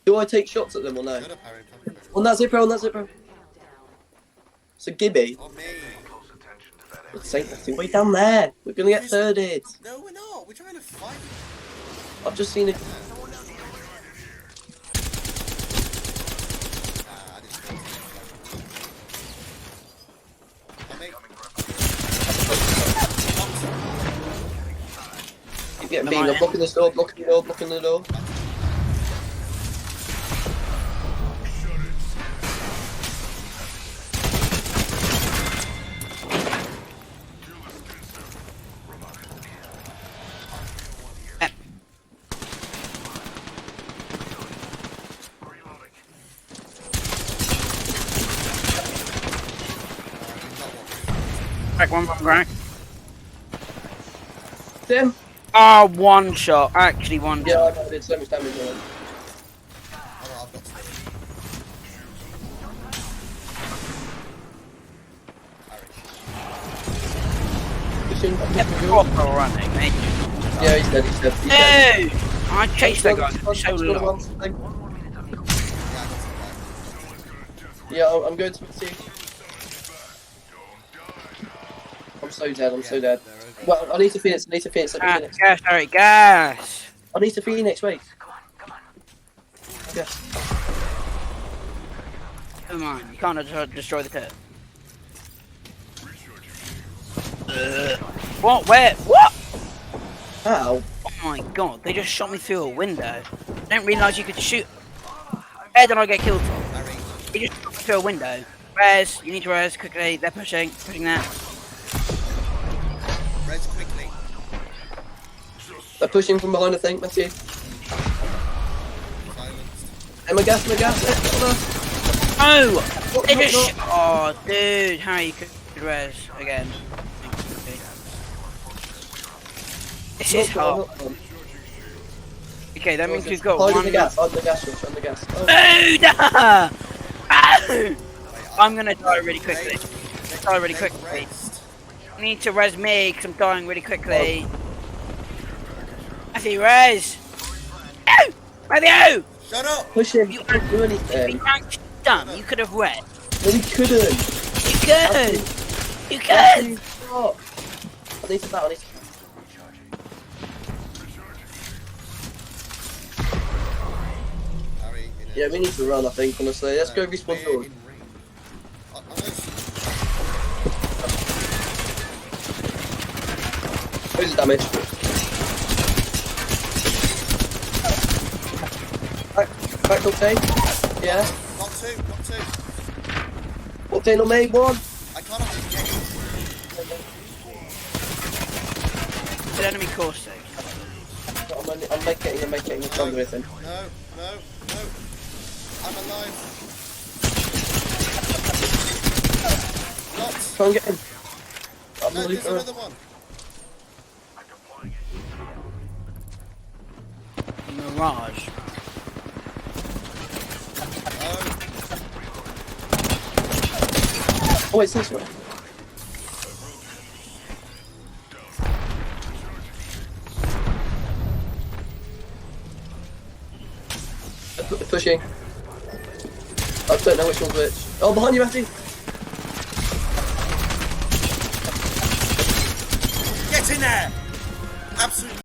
Do I take shots at them or no? Shut up, Harry. On that zipper, on that zipper. So Gibby. On me. Saint Matthew, way down there. We're gonna get thirded. No, we're not. We're trying to fight. I've just seen it. Keep getting beaten. I'm blocking this door, blocking the door, blocking the door. Crack one from crack. Tim? Oh, one shot. Actually, one Yeah, shot. I did so much damage on him. Oh, I've got Pushing. Proper running, mate. Yeah, he's dead, he's dead. He's dead. Dude! I chased that guy for so long. Yeah, I'm going to see. I'm so dead, I'm so dead. Well, I need to Phoenix, I need to Phoenix, let me Phoenix. Gas, sorry, gas! I need to Phoenix, wait. Yes. Come on, you can't destroy the pit. What? Where? What? How? Oh my god, they just shot me through a window. I didn't realise you could shoot. Where did I get killed from? They just shot me through a window. Res, you need to res quickly, they're pushing that. Res quickly. They're pushing from behind, I think, Matthew. Silenced. Hey, my gas, Oh! They just oh, dude, how you could res again. This is hard. Okay, that means we've got one. one. The gas, on the gas, Rich, on the gas. Oh. I'm gonna die really quickly. Die really quickly. You need to res me because I'm dying really quickly. Matthew, res! No! Matthew! Shut up! Push him, You you can't do anything. You dumb, you could have res. No, we couldn't. You could! You could! Stop. I need to battle, I need to... Harry, Yeah, we need to run, I think, honestly. Let's go respawn forward. Who's the damage? Back Octane? Yeah. Got two, got two. Octane on me, one. I can't get The enemy course save. I'm making a thunder with him. No. I'm alive. Not. Try and get him. No, there's another one. Mirage. Oh, it's this way. Pushing. I don't know which one's which. Oh, behind you, Matthew! Get in there! Absolutely.